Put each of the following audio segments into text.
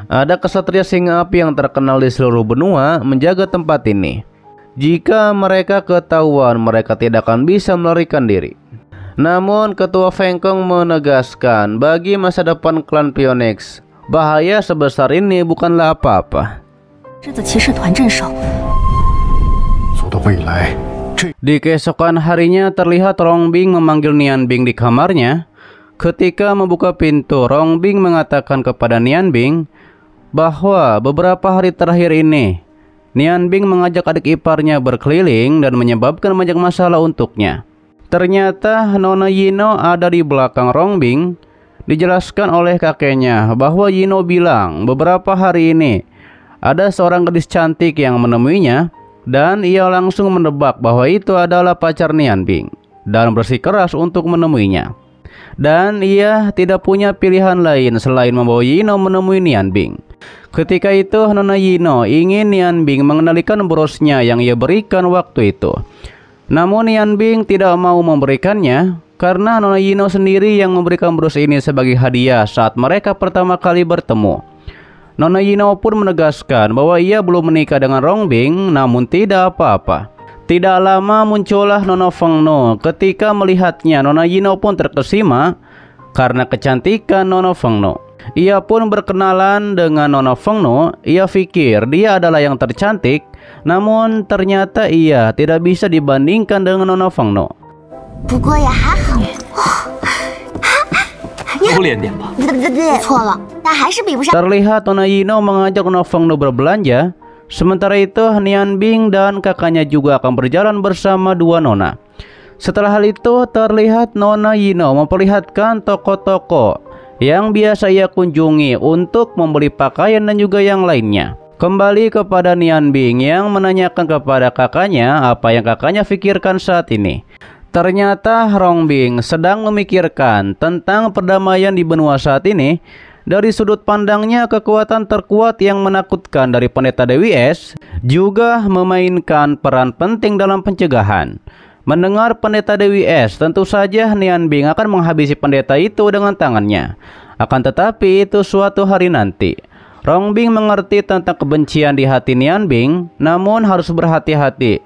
Ada kesatria singa api yang terkenal di seluruh benua menjaga tempat ini. Jika mereka ketahuan, mereka tidak akan bisa melarikan diri. Namun Ketua Feng Kong menegaskan bagi masa depan klan Phoenix, bahaya sebesar ini bukanlah apa-apa. Di keesokan harinya terlihat Rongbing memanggil Nianbing di kamarnya. Ketika membuka pintu, Rongbing mengatakan kepada Nianbing bahwa beberapa hari terakhir ini Nianbing mengajak adik iparnya berkeliling dan menyebabkan banyak masalah untuknya. Ternyata Nona Yino ada di belakang Rongbing. Dijelaskan oleh kakeknya bahwa Yino bilang beberapa hari ini ada seorang gadis cantik yang menemuinya, dan ia langsung menebak bahwa itu adalah pacar Nianbing dan bersikeras untuk menemuinya. Dan ia tidak punya pilihan lain selain membawa Yino menemui Nianbing. Ketika itu Nona Yino ingin Nianbing mengendalikan brosnya yang ia berikan waktu itu. Namun Nianbing tidak mau memberikannya karena Nona Yino sendiri yang memberikan bros ini sebagai hadiah saat mereka pertama kali bertemu. Nona Yino pun menegaskan bahwa ia belum menikah dengan Rongbing, namun tidak apa-apa. Tidak lama muncullah Nona Fengno. Ketika melihatnya, Nona Yino pun terkesima karena kecantikan Nona Fengno. Ia pun berkenalan dengan Nona Fengno. Ia pikir dia adalah yang tercantik, namun ternyata ia tidak bisa dibandingkan dengan Nona Fengno. Terlihat Nona Yino mengajak Nona Fengno berbelanja. Sementara itu Nianbing dan kakaknya juga akan berjalan bersama dua nona. Setelah hal itu terlihat Nona Yino memperlihatkan toko-toko yang biasa ia kunjungi untuk membeli pakaian dan juga yang lainnya. Kembali kepada Nianbing yang menanyakan kepada kakaknya apa yang kakaknya pikirkan saat ini. Ternyata Rongbing sedang memikirkan tentang perdamaian di benua saat ini. Dari sudut pandangnya, kekuatan terkuat yang menakutkan dari Pendeta Dewi Es juga memainkan peran penting dalam pencegahan. Mendengar Pendeta Dewi Es, tentu saja Nianbing akan menghabisi pendeta itu dengan tangannya. Akan tetapi itu suatu hari nanti. Rongbing mengerti tentang kebencian di hati Nianbing, namun harus berhati-hati.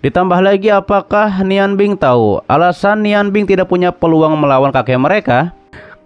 Ditambah lagi, apakah Nianbing tahu alasan Nianbing tidak punya peluang melawan kakek mereka?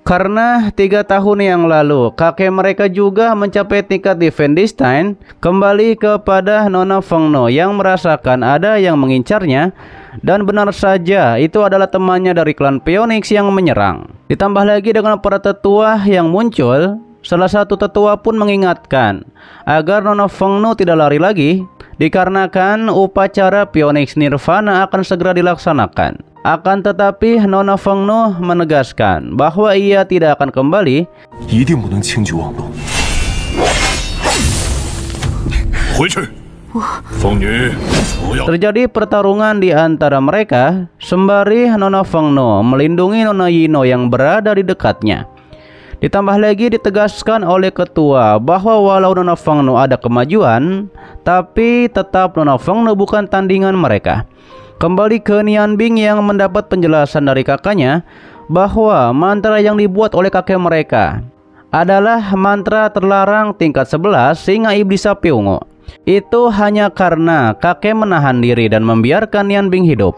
Karena 3 tahun yang lalu kakek mereka juga mencapai tingkat di Vendistein. Kembali kepada Nona Fengno yang merasakan ada yang mengincarnya. Dan benar saja itu adalah temannya dari klan Phoenix yang menyerang. Ditambah lagi dengan para tetua yang muncul. Salah satu tetua pun mengingatkan agar Nona Fengno tidak lari lagi, dikarenakan upacara Phoenix Nirvana akan segera dilaksanakan. Akan tetapi Nona Fengno menegaskan bahwa ia tidak akan kembali. Terjadi pertarungan di antara mereka sembari Nona Fengno melindungi Nona Yino yang berada di dekatnya. Ditambah lagi ditegaskan oleh ketua bahwa walau Nona Fengno ada kemajuan, tapi tetap Nona Fengno bukan tandingan mereka. Kembali ke Nianbing yang mendapat penjelasan dari kakaknya bahwa mantra yang dibuat oleh kakek mereka adalah mantra terlarang tingkat 11 singa iblis api ungu. Itu hanya karena kakek menahan diri dan membiarkan Nianbing hidup.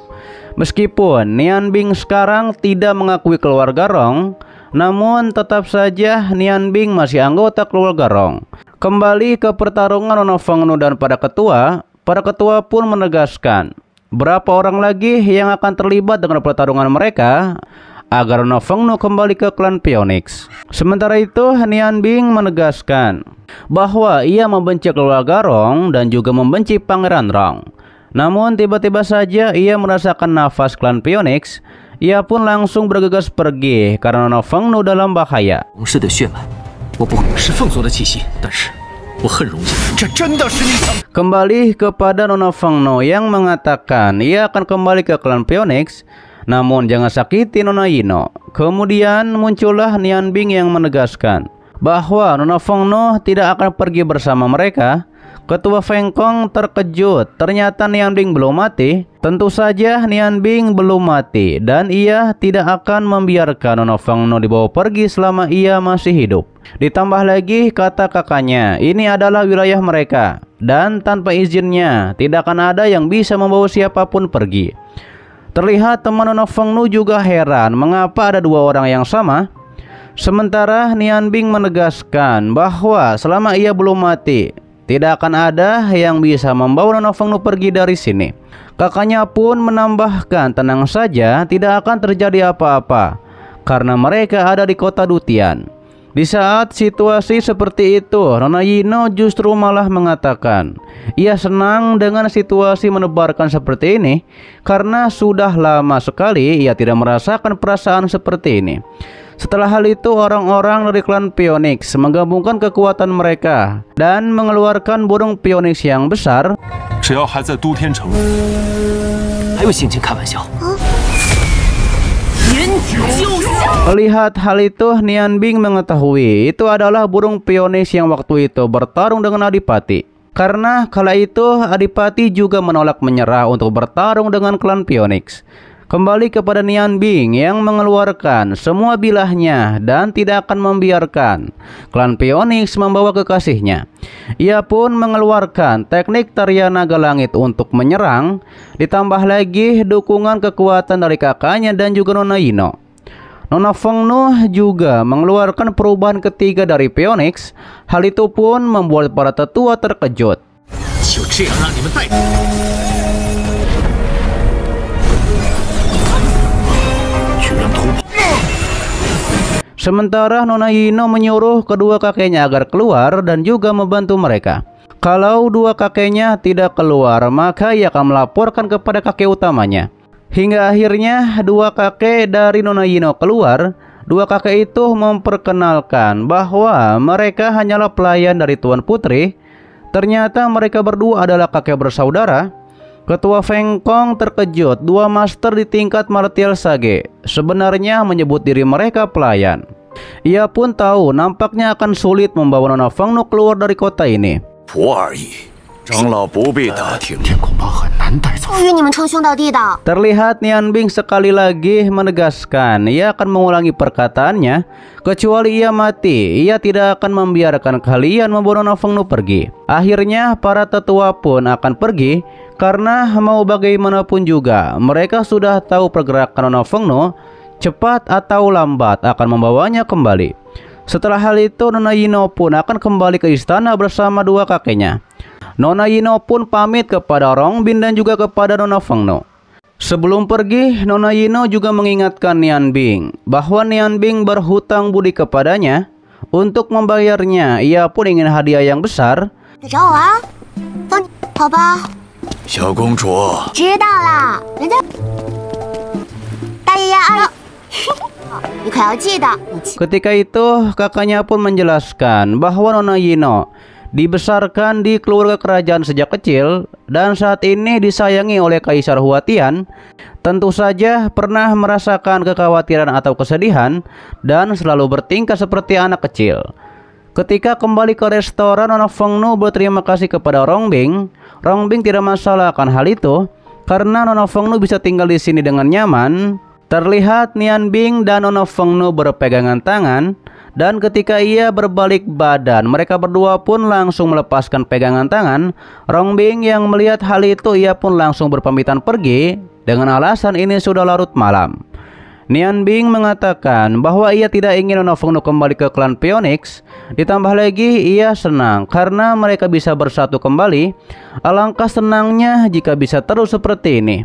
Meskipun Nianbing sekarang tidak mengakui keluarga Rong, namun tetap saja Nianbing masih anggota keluarga Rong. Kembali ke pertarungan Nona Fengno dan para ketua pun menegaskan berapa orang lagi yang akan terlibat dengan pertarungan mereka agar Nona Fengno kembali ke klan Phoenix. Sementara itu Nianbing menegaskan bahwa ia membenci keluarga Rong dan juga membenci Pangeran Rong. Namun tiba-tiba saja ia merasakan nafas klan Phoenix. Ia pun langsung bergegas pergi karena Nona Fengno dalam bahaya. Kembali kepada Nona Fengno yang mengatakan ia akan kembali ke klan Phoenix, namun jangan sakiti Nona Yino. Kemudian muncullah Nianbing yang menegaskan bahwa Nona Fengno tidak akan pergi bersama mereka Ketua Feng Kong terkejut, ternyata Nian Bing belum mati. Tentu saja Nian Bing belum mati dan ia tidak akan membiarkan Nona Feng No dibawa pergi selama ia masih hidup. Ditambah lagi kata kakaknya, ini adalah wilayah mereka dan tanpa izinnya tidak akan ada yang bisa membawa siapapun pergi. Terlihat teman Nona Feng No juga heran mengapa ada dua orang yang sama. Sementara Nian Bing menegaskan bahwa selama ia belum mati, tidak akan ada yang bisa membawa Nona Feng No pergi dari sini. Kakaknya pun menambahkan, tenang saja, tidak akan terjadi apa-apa karena mereka ada di kota Dutian. Di saat situasi seperti itu, Nona Yino justru malah mengatakan ia senang dengan situasi menebarkan seperti ini karena sudah lama sekali ia tidak merasakan perasaan seperti ini. Setelah hal itu, orang-orang dari klan Phoenix menggabungkan kekuatan mereka dan mengeluarkan burung Phoenix yang besar. Melihat hal itu, Nian Bing mengetahui itu adalah burung Phoenix yang waktu itu bertarung dengan Adipati. Karena kala itu Adipati juga menolak menyerah untuk bertarung dengan klan Phoenix. Kembali kepada Nian Bing yang mengeluarkan semua bilahnya dan tidak akan membiarkan klan Phoenix membawa kekasihnya. Ia pun mengeluarkan teknik tarian naga langit untuk menyerang, ditambah lagi dukungan kekuatan dari kakaknya dan juga Nona Yino. Nona Feng No juga mengeluarkan perubahan ketiga dari Phoenix. Hal itu pun membuat para tetua terkejut. Sementara Nona Yino menyuruh kedua kakeknya agar keluar dan juga membantu mereka. Kalau dua kakeknya tidak keluar, maka ia akan melaporkan kepada kakek utamanya. Hingga akhirnya dua kakek dari Nona Yino keluar. Dua kakek itu memperkenalkan bahwa mereka hanyalah pelayan dari Tuan Putri. Ternyata mereka berdua adalah kakek bersaudara. Ketua Feng Kong terkejut, dua master di tingkat martial sage sebenarnya menyebut diri mereka pelayan. Ia pun tahu nampaknya akan sulit membawa Nona Feng No keluar dari kota ini. Terlihat Nian Bing sekali lagi menegaskan ia akan mengulangi perkataannya. Kecuali ia mati, ia tidak akan membiarkan kalian membawa Nona Feng No pergi. Akhirnya para tetua pun akan pergi karena mau bagaimanapun juga mereka sudah tahu pergerakan Nona Feng No cepat atau lambat akan membawanya kembali. Setelah hal itu, Nona Yino pun akan kembali ke istana bersama dua kakeknya. Nona Yino pun pamit kepada Rongbin dan juga kepada Nona Feng No. Sebelum pergi, Nona Yino juga mengingatkan Nian Bing bahwa Nian Bing berhutang budi kepadanya. Untuk membayarnya, ia pun ingin hadiah yang besar. Ketika itu, kakaknya pun menjelaskan bahwa Nona Yino dibesarkan di keluarga kerajaan sejak kecil dan saat ini disayangi oleh Kaisar Huatian. Tentu saja pernah merasakan kekhawatiran atau kesedihan dan selalu bertingkah seperti anak kecil. Ketika kembali ke restoran, Nona Feng No berterima kasih kepada Rongbing. Rongbing tidak masalah akan hal itu karena Nona Feng No bisa tinggal di sini dengan nyaman. Terlihat Nian Bing dan Nona Feng No berpegangan tangan. Dan ketika ia berbalik badan, mereka berdua pun langsung melepaskan pegangan tangan. Rongbing yang melihat hal itu, ia pun langsung berpamitan pergi dengan alasan ini sudah larut malam. Nian Bing mengatakan bahwa ia tidak ingin Nona Feng No kembali ke klan Phoenix. Ditambah lagi ia senang karena mereka bisa bersatu kembali. Alangkah senangnya jika bisa terus seperti ini.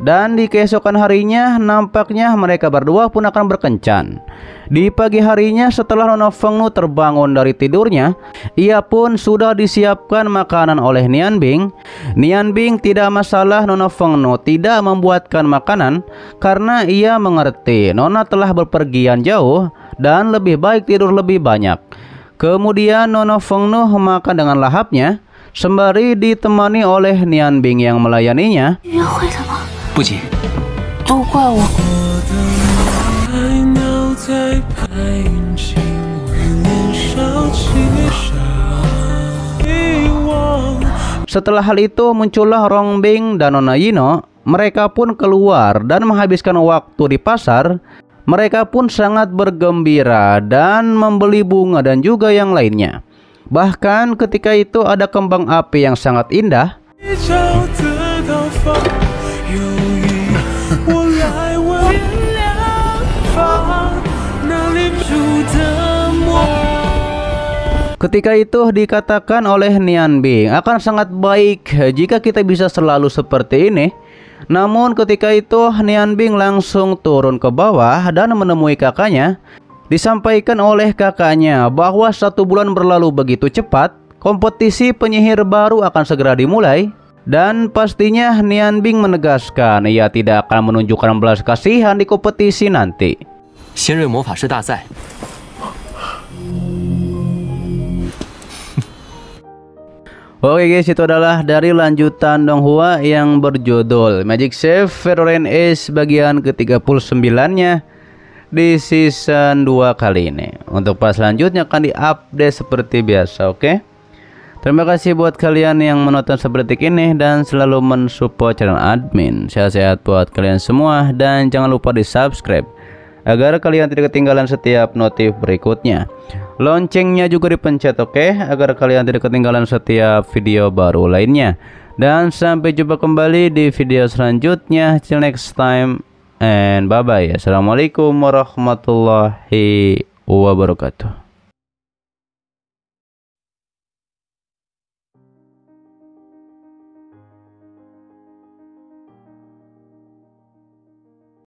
Dan di keesokan harinya nampaknya mereka berdua pun akan berkencan. Di pagi harinya setelah Nona Feng No terbangun dari tidurnya, ia pun sudah disiapkan makanan oleh Nian Bing. Nian Bing tidak masalah Nona Feng No tidak membuatkan makanan karena ia mengerti Nona telah berpergian jauh dan lebih baik tidur lebih banyak. Kemudian Nona Feng No makan dengan lahapnya sembari ditemani oleh Nian Bing yang melayaninya. Setelah hal itu muncullah Rongbing dan Nona Yino. Mereka pun keluar dan menghabiskan waktu di pasar. Mereka pun sangat bergembira dan membeli bunga dan juga yang lainnya. Bahkan ketika itu ada kembang api yang sangat indah. Ketika itu dikatakan oleh Nianbing, akan sangat baik jika kita bisa selalu seperti ini. Namun ketika itu Nianbing langsung turun ke bawah dan menemui kakaknya. Disampaikan oleh kakaknya bahwa 1 bulan berlalu begitu cepat, kompetisi penyihir baru akan segera dimulai. Dan pastinya Nianbing menegaskan ia tidak akan menunjukkan belas kasihan di kompetisi nanti. Oke guys, itu adalah dari lanjutan Donghua yang berjudul Magic Chef Heroine Ace bagian ke-39-nya di season 2 kali ini. Untuk pas selanjutnya akan diupdate seperti biasa, oke? Terima kasih buat kalian yang menonton sampai detik ini dan selalu mensupport channel admin. Sehat-sehat buat kalian semua dan jangan lupa di subscribe agar kalian tidak ketinggalan setiap notif berikutnya. Loncengnya juga dipencet, oke? Agar kalian tidak ketinggalan setiap video baru lainnya. Dan sampai jumpa kembali di video selanjutnya. Till next time and bye bye. Assalamualaikum warahmatullahi wabarakatuh.